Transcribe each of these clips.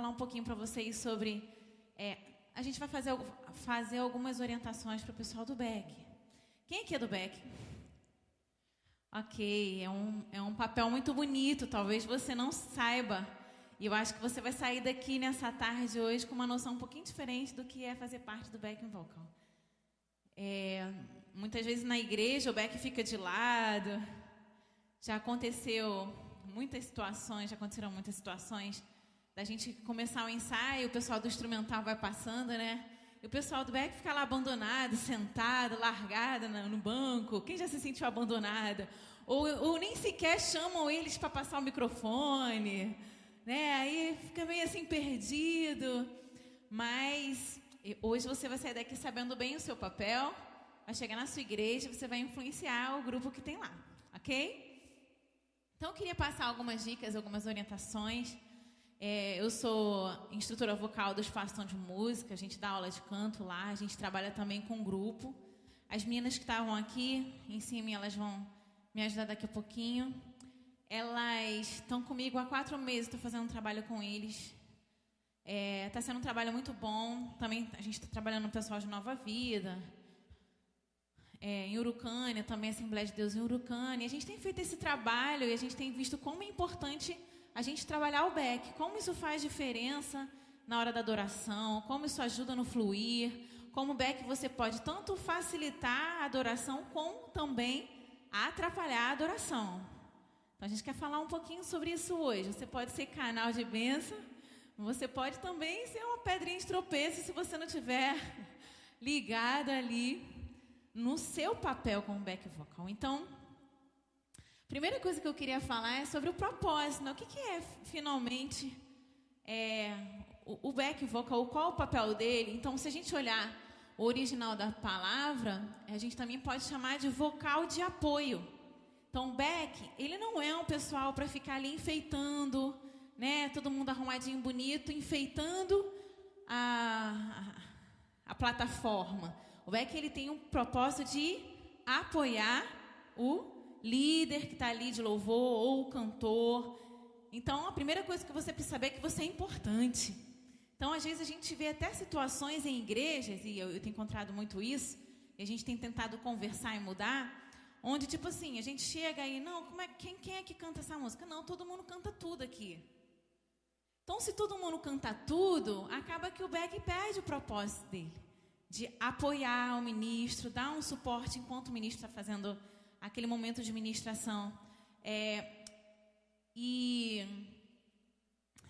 falar um pouquinho para vocês sobre... a gente vai fazer algumas orientações para o pessoal do Beck. Quem aqui é do Beck? Ok, é um papel muito bonito, talvez você não saiba. E eu acho que você vai sair daqui nessa tarde hoje com uma noção um pouquinho diferente do que é fazer parte do backing vocal. Muitas vezes na igreja o back fica de lado. Já aconteceram muitas situações da gente começar o ensaio, o pessoal do instrumental vai passando, né? E o pessoal do back fica lá abandonado, sentado, largado no banco. Quem já se sentiu abandonada? Ou nem sequer chamam eles para passar o microfone, né? Aí fica meio assim perdido. Mas hoje você vai sair daqui sabendo bem o seu papel. Vai chegar na sua igreja, você vai influenciar o grupo que tem lá, ok? Então eu queria passar algumas dicas, algumas orientações. Eu sou instrutora vocal do Espaço Som de Música, a gente dá aula de canto lá, a gente trabalha também com grupo. As meninas que estavam aqui em cima, elas vão me ajudar daqui a pouquinho. Elas estão comigo há 4 meses, estou fazendo um trabalho com eles. Está sendo um trabalho muito bom. Também a gente está trabalhando no pessoal de Nova Vida, em Urucânia, também Assembleia de Deus em Urucânia. A gente tem feito esse trabalho e a gente tem visto como é importante a gente trabalhar o back, como isso faz diferença na hora da adoração, como isso ajuda no fluir, como o back você pode tanto facilitar a adoração, como também atrapalhar a adoração. Então a gente quer falar um pouquinho sobre isso hoje. Você pode ser canal de bênção, você pode também ser uma pedrinha de tropeço se você não tiver ligado ali no seu papel como back vocal. Então, primeira coisa que eu queria falar é sobre o propósito, né? O que é finalmente o back vocal, qual o papel dele? Então, se a gente olhar o original da palavra, a gente também pode chamar de vocal de apoio. Então, o back, ele não é um pessoal para ficar ali enfeitando, né? Todo mundo arrumadinho, bonito, enfeitando a plataforma. O back, ele tem um propósito de apoiar o líder que está ali de louvor ou o cantor. Então, a primeira coisa que você precisa saber é que você é importante. Então, às vezes a gente vê até situações em igrejas, e eu tenho encontrado muito isso, e a gente tem tentado conversar e mudar, onde, tipo assim, a gente chega aí, não, quem é que canta essa música? Não, todo mundo canta tudo aqui. Então, se todo mundo canta tudo, acaba que o back perde o propósito dele, de apoiar o ministro, dar um suporte enquanto o ministro está fazendo aquele momento de ministração. E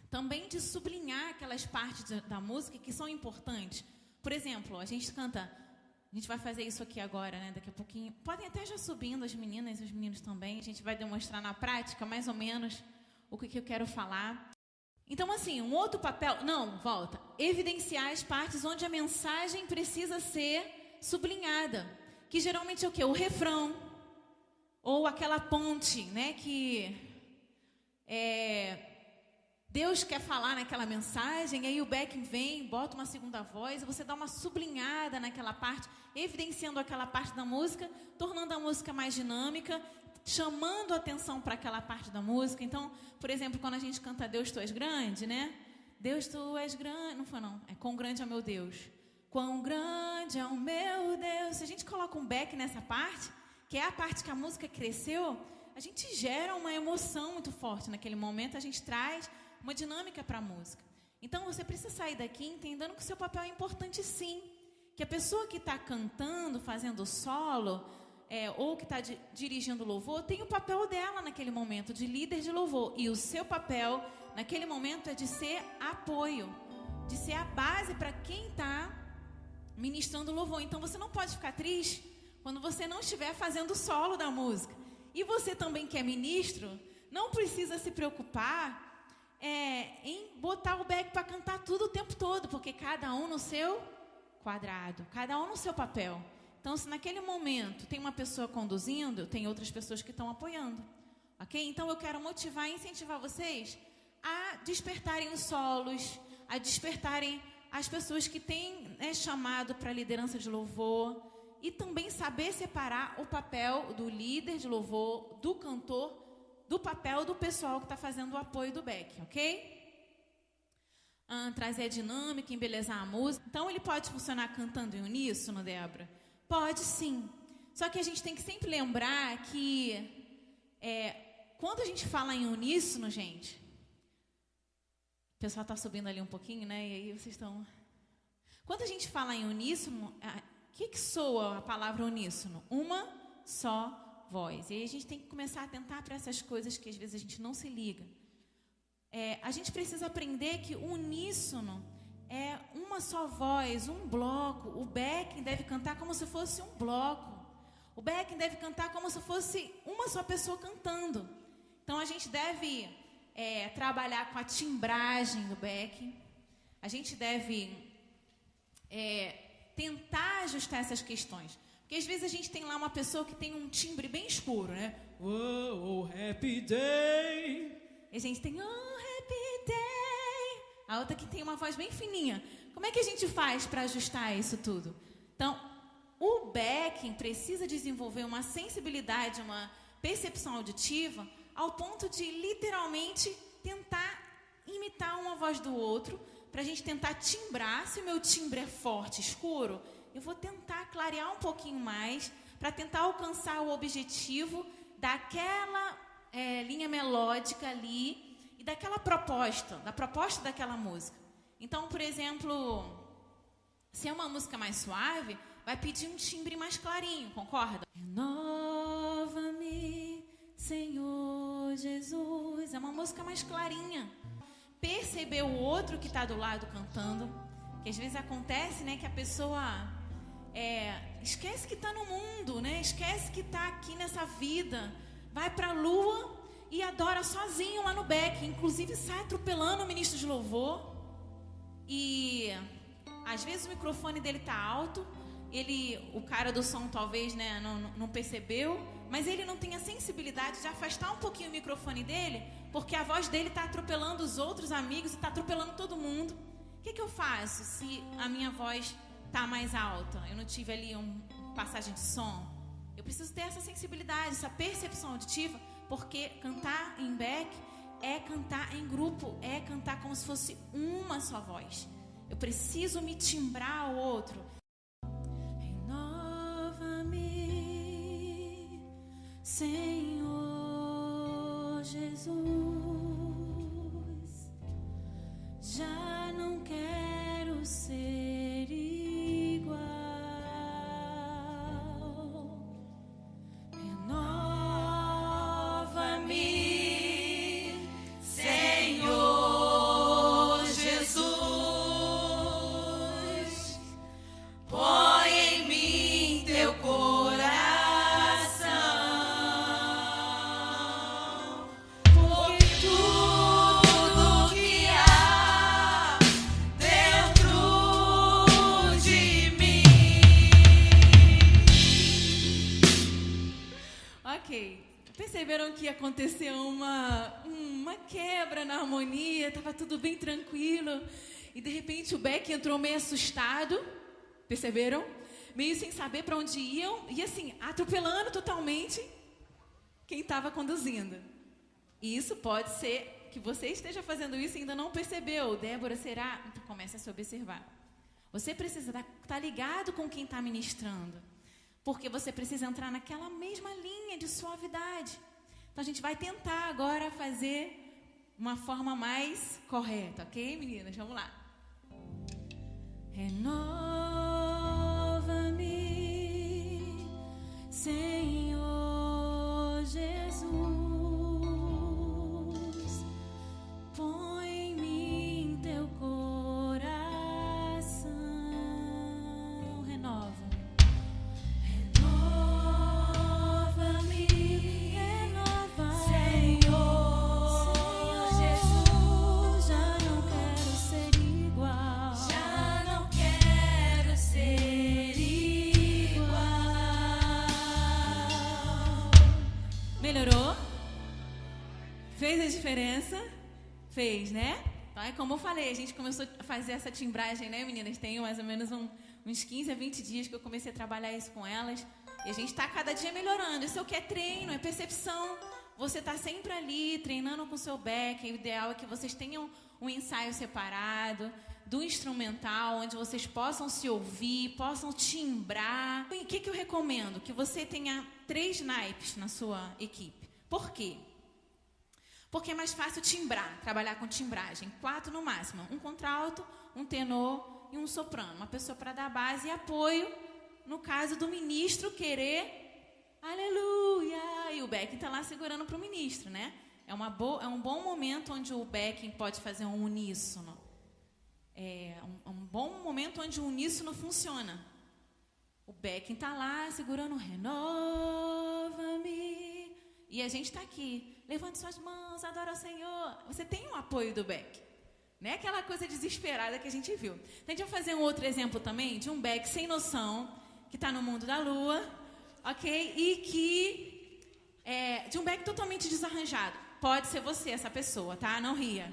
também de sublinhar aquelas partes da música que são importantes. Por exemplo, a gente vai fazer isso aqui agora, né? Daqui a pouquinho. Podem até já subindo as meninas e os meninos também. A gente vai demonstrar na prática, mais ou menos, o que eu quero falar. Então, assim, um outro papel... Não, volta. Evidenciar as partes onde a mensagem precisa ser sublinhada. Que geralmente é o quê? O refrão. Ou aquela ponte, né? Que Deus quer falar naquela mensagem, aí o backing vem, bota uma segunda voz, e você dá uma sublinhada naquela parte, evidenciando aquela parte da música, tornando a música mais dinâmica, chamando a atenção para aquela parte da música. Então, por exemplo, quando a gente canta Deus, Tu és grande, né? Deus, Tu és grande, não foi não, quão grande é o meu Deus. Quão grande é o meu Deus. Se a gente coloca um back nessa parte, que é a parte que a música cresceu, a gente gera uma emoção muito forte naquele momento, a gente traz uma dinâmica para a música. Então, você precisa sair daqui entendendo que o seu papel é importante sim, que a pessoa que está cantando, fazendo solo, ou que está dirigindo louvor, tem o papel dela naquele momento, de líder de louvor, e o seu papel naquele momento é de ser apoio, de ser a base para quem está ministrando louvor. Então, você não pode ficar triste quando você não estiver fazendo o solo da música. E você também que é ministro, não precisa se preocupar em botar o back para cantar tudo o tempo todo, porque cada um no seu quadrado, cada um no seu papel. Então, se naquele momento tem uma pessoa conduzindo, tem outras pessoas que estão apoiando, ok? Então, eu quero motivar e incentivar vocês a despertarem os solos, a despertarem as pessoas que têm chamado para a liderança de louvor, e também saber separar o papel do líder de louvor, do cantor, do papel do pessoal que está fazendo o apoio do back, ok? trazer a dinâmica, embelezar a música. Então, ele pode funcionar cantando em uníssono, Débora? Pode sim. Só que a gente tem que sempre lembrar que quando a gente fala em uníssono, gente, o pessoal está subindo ali um pouquinho, né? E aí vocês estão... Quando a gente fala em uníssono, o que soa a palavra uníssono? Uma só voz. E aí a gente tem que começar a atentar para essas coisas que às vezes a gente não se liga. A gente precisa aprender que o uníssono é uma só voz, um bloco. O backing deve cantar como se fosse um bloco. O backing deve cantar como se fosse uma só pessoa cantando. Então, a gente deve trabalhar com a timbragem do backing. A gente deve tentar ajustar essas questões. Porque, às vezes, a gente tem lá uma pessoa que tem um timbre bem escuro, né? Oh, happy day. E a gente tem, oh, happy day. A outra que tem uma voz bem fininha. Como é que a gente faz para ajustar isso tudo? Então, o backing precisa desenvolver uma sensibilidade, uma percepção auditiva, ao ponto de, literalmente, tentar imitar uma voz do outro, para a gente tentar timbrar. Se o meu timbre é forte, escuro, eu vou tentar clarear um pouquinho mais, para tentar alcançar o objetivo daquela linha melódica ali, e daquela proposta, da proposta daquela música. Então, por exemplo, se é uma música mais suave, vai pedir um timbre mais clarinho, concorda? Renova-me, Senhor Jesus. É uma música mais clarinha. Perceber o outro que está do lado cantando, que às vezes acontece, né, que a pessoa esquece que está no mundo, né? Esquece que está aqui nessa vida, vai para a lua e adora sozinho lá no back, inclusive sai atropelando o ministro de louvor. E às vezes o microfone dele está alto, o cara do som talvez, né, não percebeu, mas ele não tem a sensibilidade de afastar um pouquinho o microfone dele, porque a voz dele está atropelando os outros amigos e está atropelando todo mundo. O que eu faço se a minha voz está mais alta? Eu não tive ali uma passagem de som. Eu preciso ter essa sensibilidade, essa percepção auditiva, porque cantar em back é cantar em grupo, é cantar como se fosse uma só voz. Eu preciso me timbrar ao outro. Renova-me, Senhor Jesus. Já não quero ser igual. Renova-me, Senhor Jesus. Põe em mim teu coração, porque tudo que há dentro de mim. Ok, perceberam que aconteceu uma quebra na harmonia, estava tudo bem tranquilo, e de repente o Beck entrou meio assustado, perceberam? Meio sem saber para onde iam, e assim, atropelando totalmente quem estava conduzindo. E isso pode ser que você esteja fazendo isso e ainda não percebeu. Débora, será? Então comece a se observar. Você precisa estar ligado com quem está ministrando, porque você precisa entrar naquela mesma linha de suavidade. Então a gente vai tentar agora fazer uma forma mais correta, ok, meninas? Vamos lá. Renova-me, Senhor Jesus. Põe em mim teu coração. Renova. Renova-me, renova, Senhor Jesus. Já não quero ser igual. Já não quero ser igual. Melhorou? Fez a diferença? Fez, né? Então é como eu falei, a gente começou a fazer essa timbragem, né, meninas? Tem mais ou menos uns 15 a 20 dias que eu comecei a trabalhar isso com elas. E a gente está cada dia melhorando. Isso é o que é treino, é percepção. Você está sempre ali, treinando com o seu back. O ideal é que vocês tenham um ensaio separado, do instrumental, onde vocês possam se ouvir, possam timbrar. O que eu recomendo? Que você tenha 3 naipes na sua equipe. Por quê? Porque é mais fácil timbrar, trabalhar com timbragem. 4 no máximo. Um contralto, um tenor e um soprano. Uma pessoa para dar base e apoio, no caso do ministro querer aleluia. E o backing está lá segurando para o ministro, né? É um bom momento onde o backing pode fazer um uníssono. É um bom momento onde o uníssono funciona. O backing está lá segurando renova-me. E a gente está aqui. Levante suas mãos, adora o Senhor. Você tem o apoio do back. Não é aquela coisa desesperada que a gente viu. Então, a gente vai fazer um outro exemplo também de um back sem noção, que está no mundo da lua, ok? E que de um back totalmente desarranjado. Pode ser você, essa pessoa, tá? Não ria.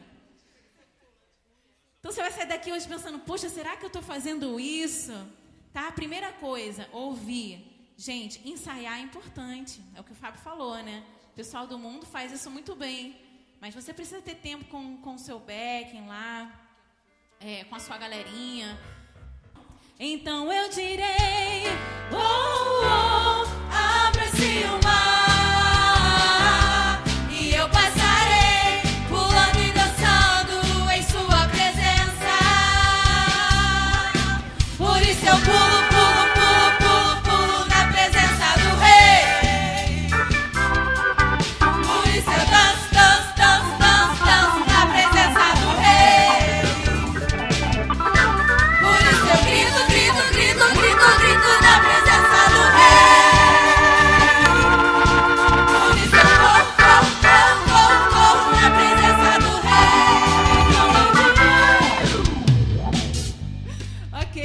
Então, você vai sair daqui hoje pensando, poxa, será que eu estou fazendo isso? Tá? Primeira coisa, ouvir. Gente, ensaiar é importante. É o que o Fábio falou, né? O pessoal do mundo faz isso muito bem. Mas você precisa ter tempo com o seu backing lá, com a sua galerinha. Então eu direi, abre-se o mar, e eu passarei, pulando e dançando em sua presença. Por isso eu pulo, pulo, pulo, pulo, pulo na presença do Rei. Por isso eu danço, danço, danço, danço, danço na presença do Rei. Por isso eu grito, grito, grito, grito, grito na presença do Rei. Por isso eu corro, corro, corro, corro, corro na presença do Rei. Ok.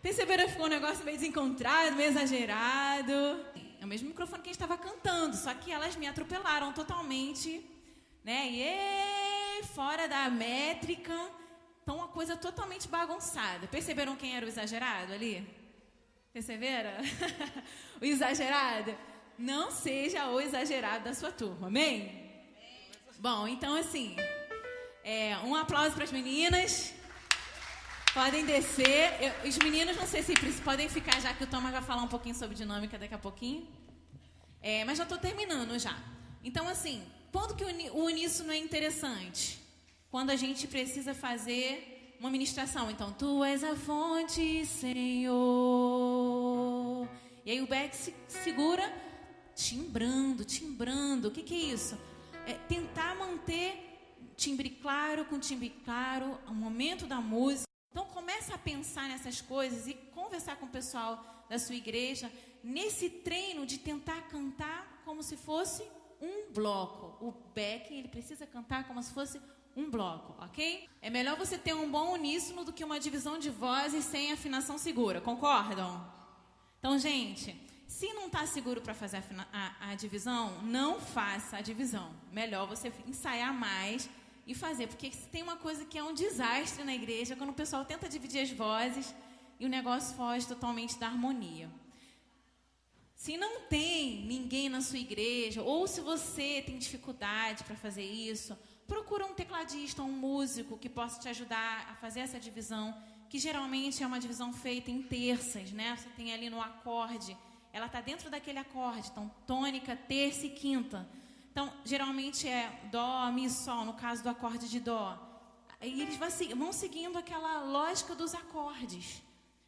Perceberam que ficou um negócio meio desencontrado, meio exagerado? É o mesmo microfone que a gente estava cantando, só que elas me atropelaram totalmente, né? E fora da métrica. Então, uma coisa totalmente bagunçada. Perceberam quem era o exagerado ali? Perceberam? O exagerado? Não seja o exagerado da sua turma, amém? Bom, então assim, um aplauso para as meninas. Podem descer. Os meninos, não sei se podem ficar, já que o Thomas vai falar um pouquinho sobre dinâmica daqui a pouquinho. Mas já estou terminando já. Então, assim, quando que o uníssono é interessante? Quando a gente precisa fazer uma ministração. Então, Tu és a fonte, Senhor. E aí o back se segura timbrando, timbrando. O que é isso? É tentar manter timbre claro com timbre claro, o momento da música. Então, começa a pensar nessas coisas e conversar com o pessoal da sua igreja, nesse treino de tentar cantar como se fosse um bloco. O backing, ele precisa cantar como se fosse um bloco, ok? É melhor você ter um bom uníssono do que uma divisão de vozes sem afinação segura, concordam? Então, gente, se não está seguro para fazer a divisão, não faça a divisão. Melhor você ensaiar mais e fazer, porque tem uma coisa que é um desastre na igreja, quando o pessoal tenta dividir as vozes e o negócio foge totalmente da harmonia. Se não tem ninguém na sua igreja, ou se você tem dificuldade para fazer isso, procura um tecladista, um músico que possa te ajudar a fazer essa divisão, que geralmente é uma divisão feita em terças, né? Você tem ali no acorde, ela está dentro daquele acorde, então tônica, terça e quinta. Então, geralmente é dó, mi, sol, no caso do acorde de dó. E eles vão seguindo aquela lógica dos acordes.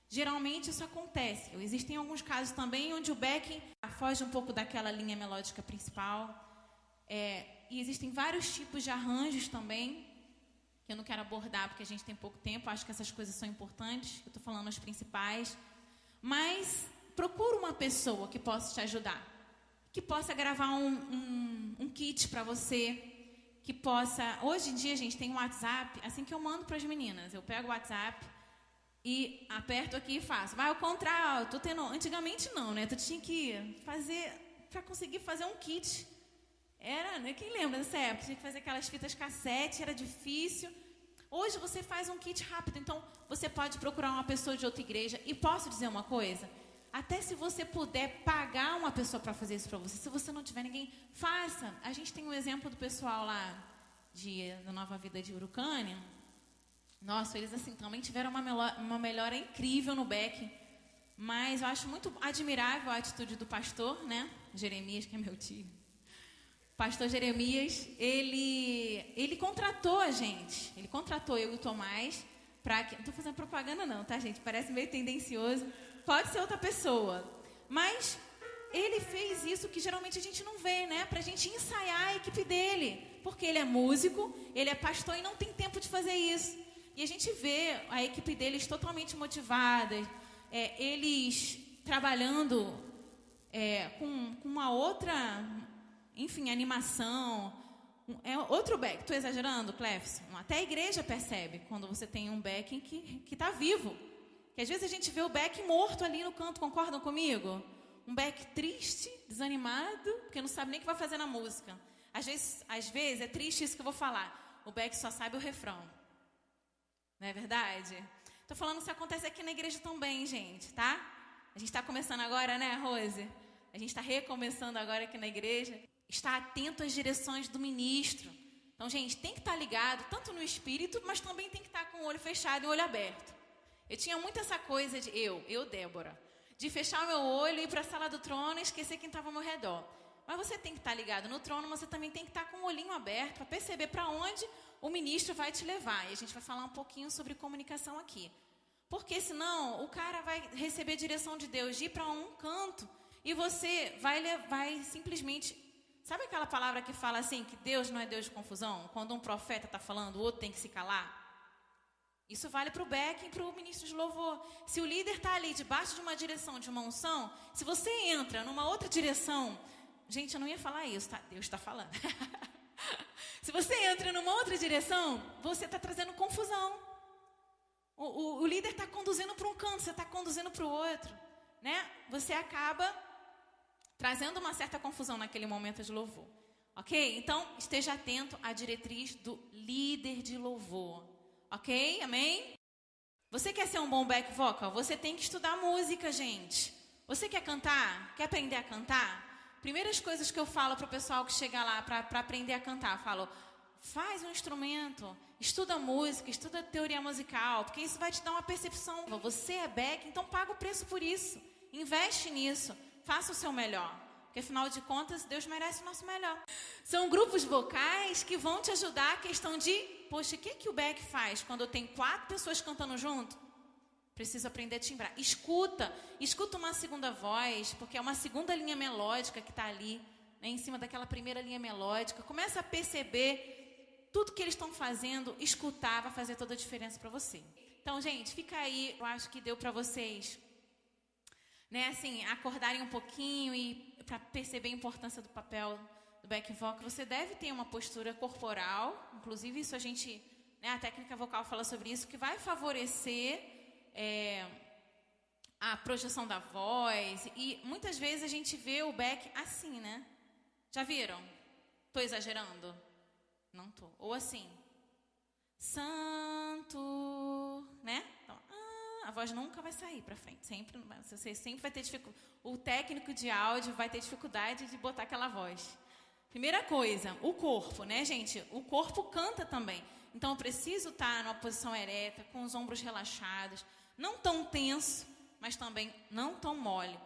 Geralmente isso acontece. Existem alguns casos também onde o backing foge um pouco daquela linha melódica principal. E existem vários tipos de arranjos também, que eu não quero abordar porque a gente tem pouco tempo. Acho que essas coisas são importantes. Eu estou falando as principais. Mas procura uma pessoa que possa te ajudar. Que possa gravar um kit para você, que possa... Hoje em dia, gente, tem um WhatsApp, assim que eu mando para as meninas, eu pego o WhatsApp e aperto aqui e faço. Vai ao contralto, tenor. Antigamente não, né? Tu tinha que fazer, para conseguir fazer um kit. Né? Quem lembra dessa época? Tinha que fazer aquelas fitas cassete, era difícil. Hoje você faz um kit rápido, então você pode procurar uma pessoa de outra igreja. E posso dizer uma coisa? Até se você puder pagar uma pessoa para fazer isso para você, se você não tiver ninguém, faça. A gente tem um exemplo do pessoal lá da Nova Vida de Urucânia, nossa, eles assim também tiveram uma melhora incrível no back, mas eu acho muito admirável a atitude do pastor, né? Jeremias, que é meu tio. Pastor Jeremias, ele contratou a gente, ele contratou eu e o Tomás para que... Não estou fazendo propaganda não, tá, gente? Parece meio tendencioso. Pode ser outra pessoa. Mas ele fez isso que geralmente a gente não vê, né? Para a gente ensaiar a equipe dele. Porque ele é músico, ele é pastor e não tem tempo de fazer isso. E a gente vê a equipe deles totalmente motivada, eles trabalhando com uma outra, enfim, animação. É outro back. Estou exagerando, Clefson? Até a igreja percebe quando você tem um backing que está vivo. Que às vezes a gente vê o back morto ali no canto, concordam comigo? Um back triste, desanimado, porque não sabe nem o que vai fazer na música. Às vezes é triste isso que eu vou falar. O back só sabe o refrão. Não é verdade? Estou falando isso acontece aqui na igreja também, gente, tá? A gente está começando agora, né, Rose? A gente está recomeçando agora aqui na igreja. Está atento às direções do ministro. Então, gente, tem que estar ligado, tanto no espírito, mas também tem que estar com o olho fechado e o olho aberto. Eu tinha muito essa coisa de, Débora, de fechar o meu olho e ir para a sala do trono e esquecer quem estava ao meu redor. Mas você tem que estar ligado no trono, mas você também tem que estar com o olhinho aberto para perceber para onde o ministro vai te levar. E a gente vai falar um pouquinho sobre comunicação aqui. Porque senão o cara vai receber a direção de Deus de ir para um canto e você vai simplesmente... Sabe aquela palavra que fala assim, que Deus não é Deus de confusão? Quando um profeta está falando, o outro tem que se calar. Isso vale para o backing e para o ministro de louvor. Se o líder está ali debaixo de uma direção, de uma unção, se você entra numa outra direção... Gente, eu não ia falar isso, tá? Deus está falando. Se você entra numa outra direção, você está trazendo confusão. O líder está conduzindo para um canto, você está conduzindo para o outro, né? Você acaba trazendo uma certa confusão naquele momento de louvor, ok? Então, esteja atento à diretriz do líder de louvor, ok? Amém? Você quer ser um bom back vocal? Você tem que estudar música, gente. Você quer cantar? Quer aprender a cantar? Primeiras coisas que eu falo para o pessoal que chega lá para aprender a cantar, eu falo, faz um instrumento, estuda música, estuda teoria musical, porque isso vai te dar uma percepção. Você é back, então paga o preço por isso. Investe nisso, faça o seu melhor. Porque afinal de contas, Deus merece o nosso melhor. São grupos vocais que vão te ajudar a questão de, poxa, o que o back faz quando eu tenho 4 pessoas cantando junto? Preciso aprender a timbrar. Escuta uma segunda voz, porque é uma segunda linha melódica que está ali, né, em cima daquela primeira linha melódica. Começa a perceber tudo que eles estão fazendo, escutar, vai fazer toda a diferença para você. Então, gente, fica aí. Eu acho que deu para vocês, né, assim, acordarem um pouquinho e para perceber a importância do papel do back vocal. Você deve ter uma postura corporal, inclusive isso a gente, né, a técnica vocal fala sobre isso, que vai favorecer a projeção da voz. E muitas vezes a gente vê o back assim, né? Já viram? Tô exagerando? Não tô. Ou assim, santo, né? Então, a voz nunca vai sair para frente. Você sempre vai ter dificuldade. O técnico de áudio vai ter dificuldade de botar aquela voz. Primeira coisa, o corpo, né, gente? O corpo canta também. Então, eu preciso estar numa posição ereta, com os ombros relaxados, não tão tenso, mas também não tão mole.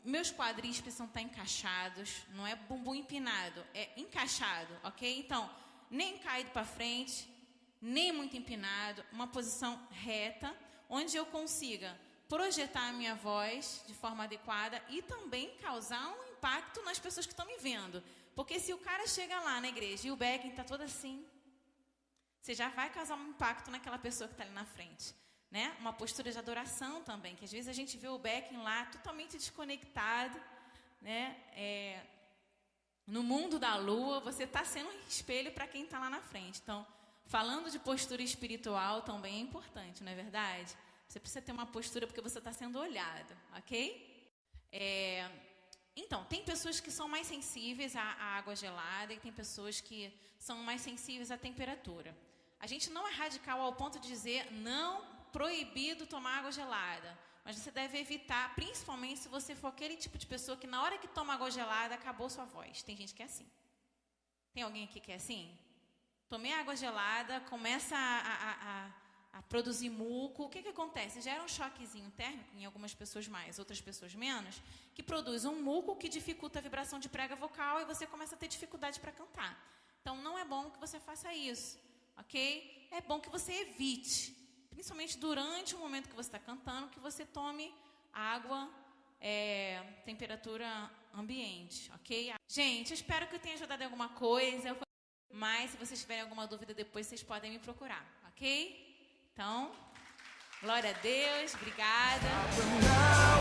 Meus quadris precisam estar encaixados, não é bumbum empinado, é encaixado, ok? Então, nem caído para frente, nem muito empinado, uma posição reta, onde eu consiga projetar a minha voz de forma adequada e também causar um impacto nas pessoas que estão me vendo. Porque se o cara chega lá na igreja e o backing está todo assim, você já vai causar um impacto naquela pessoa que está ali na frente, né? Uma postura de adoração também, que às vezes a gente vê o backing lá totalmente desconectado, né? No mundo da lua, você está sendo um espelho para quem está lá na frente. Então, falando de postura espiritual também é importante, não é verdade? Você precisa ter uma postura porque você está sendo olhado, ok? Então, tem pessoas que são mais sensíveis à água gelada e tem pessoas que são mais sensíveis à temperatura. A gente não é radical ao ponto de dizer não, proibido tomar água gelada. Mas você deve evitar, principalmente se você for aquele tipo de pessoa que na hora que toma água gelada, acabou sua voz. Tem gente que é assim. Tem alguém aqui que é assim? tomei água gelada, começa a produzir muco. O que acontece? Gera um choquezinho térmico em algumas pessoas mais, outras pessoas menos, que produz um muco que dificulta a vibração de prega vocal e você começa a ter dificuldade para cantar. Então, não é bom que você faça isso, ok? É bom que você evite, principalmente durante o momento que você está cantando, que você tome água, temperatura ambiente, ok? Gente, eu espero que eu tenha ajudado em alguma coisa, mas se vocês tiverem alguma dúvida depois, vocês podem me procurar, ok? Então, glória a Deus, obrigada.